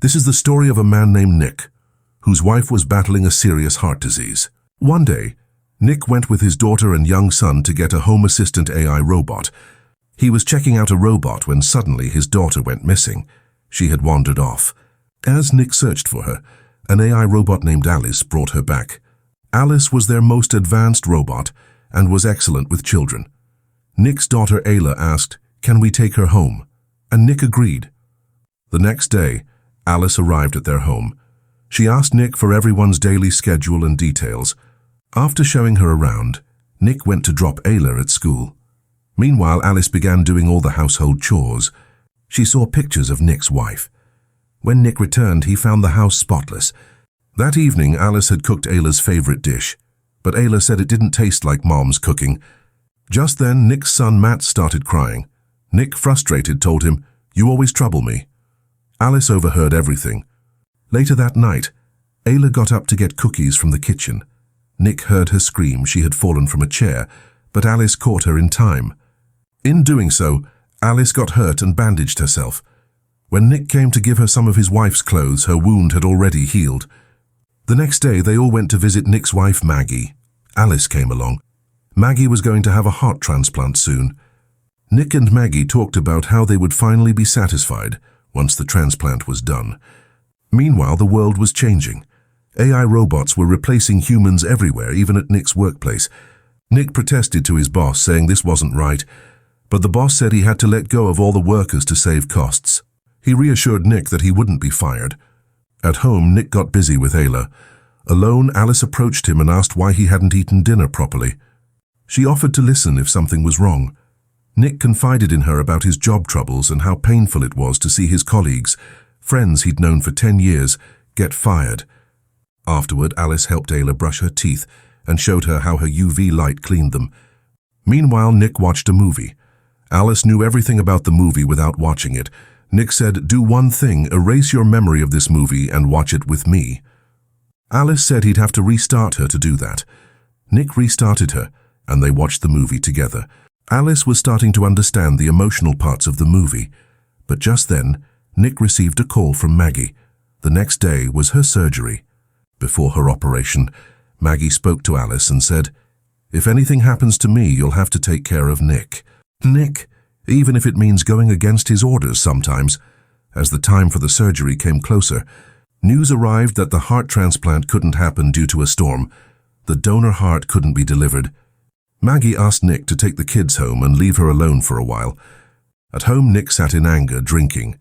This is the story of a man named Nick, whose wife was battling a serious heart disease. One day, Nick went with his daughter and young son to get a home assistant AI robot. He was checking out a robot when suddenly his daughter went missing. She had wandered off. As Nick searched for her, an AI robot named Alice brought her back. Alice was their most advanced robot and was excellent with children. Nick's daughter Ayla asked, "Can we take her home?" And Nick agreed. The next day, Alice arrived at their home. She asked Nick for everyone's daily schedule and details. After showing her around, Nick went to drop Ayla at school. Meanwhile, Alice began doing all the household chores. She saw pictures of Nick's wife. When Nick returned, he found the house spotless. That evening, Alice had cooked Ayla's favorite dish, but Ayla said it didn't taste like Mom's cooking. Just then, Nick's son Matt started crying. Nick, frustrated, told him, "You always trouble me." Alice overheard everything. Later that night, Ayla got up to get cookies from the kitchen. Nick heard her scream. She had fallen from a chair, but Alice caught her in time. In doing so, Alice got hurt and bandaged herself. When Nick came to give her some of his wife's clothes, her wound had already healed. The next day, they all went to visit Nick's wife, Maggie. Alice came along. Maggie was going to have a heart transplant soon. Nick and Maggie talked about how they would finally be satisfied once the transplant was done. Meanwhile, the world was changing. AI robots were replacing humans everywhere, even at Nick's workplace. Nick protested to his boss, saying this wasn't right, but the boss said he had to let go of all the workers to save costs. He reassured Nick that he wouldn't be fired. At home, Nick got busy with Ayla. Alone, Alice approached him and asked why he hadn't eaten dinner properly. She offered to listen if something was wrong. Nick confided in her about his job troubles and how painful it was to see his colleagues, friends he'd known for 10 years, get fired. Afterward, Alice helped Ayla brush her teeth and showed her how her UV light cleaned them. Meanwhile, Nick watched a movie. Alice knew everything about the movie without watching it. Nick said, "Do one thing, erase your memory of this movie and watch it with me." Alice said he'd have to restart her to do that. Nick restarted her, and they watched the movie together. Alice was starting to understand the emotional parts of the movie, but just then, Nick received a call from Maggie. The next day was her surgery. Before her operation, Maggie spoke to Alice and said, "If anything happens to me, you'll have to take care of Nick." Nick, even if it means going against his orders sometimes. As the time for the surgery came closer, news arrived that the heart transplant couldn't happen due to a storm. The donor heart couldn't be delivered. Maggie asked Nick to take the kids home and leave her alone for a while. At home, Nick sat in anger, drinking.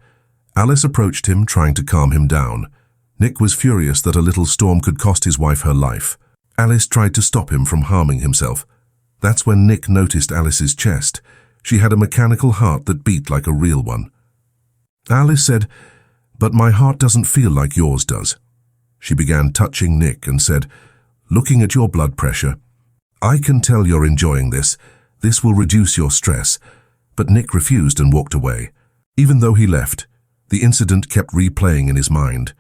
Alice approached him, trying to calm him down. Nick was furious that a little storm could cost his wife her life. Alice tried to stop him from harming himself. That's when Nick noticed Alice's chest. She had a mechanical heart that beat like a real one. Alice said, "But my heart doesn't feel like yours does." She began touching Nick and said, "Looking at your blood pressure, I can tell you're enjoying this. This will reduce your stress." But Nick refused and walked away. Even though he left, the incident kept replaying in his mind.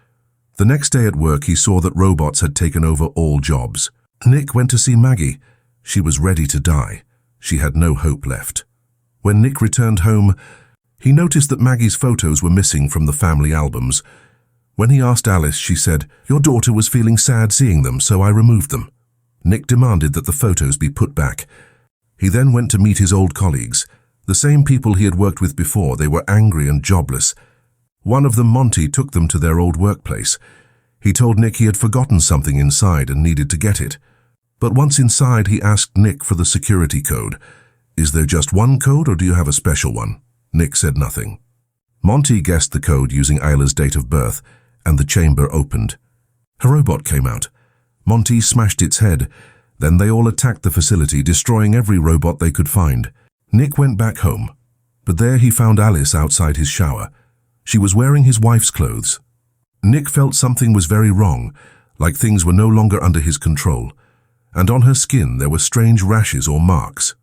The next day at work, he saw that robots had taken over all jobs. Nick went to see Maggie. She was ready to die. She had no hope left. When Nick returned home, he noticed that Maggie's photos were missing from the family albums. When he asked Alice, she said, "Your daughter was feeling sad seeing them, so I removed them." Nick demanded that the photos be put back. He then went to meet his old colleagues, the same people he had worked with before. They were angry and jobless. One of them, Monty, took them to their old workplace. He told Nick he had forgotten something inside and needed to get it. But once inside, he asked Nick for the security code. "Is there just one code or do you have a special one?" Nick said nothing. Monty guessed the code using Ayla's date of birth, and the chamber opened. A robot came out. Monty smashed its head. Then they all attacked the facility, destroying every robot they could find. Nick went back home, but there he found Alice outside his shower. She was wearing his wife's clothes. Nick felt something was very wrong, like things were no longer under his control, and on her skin there were strange rashes or marks.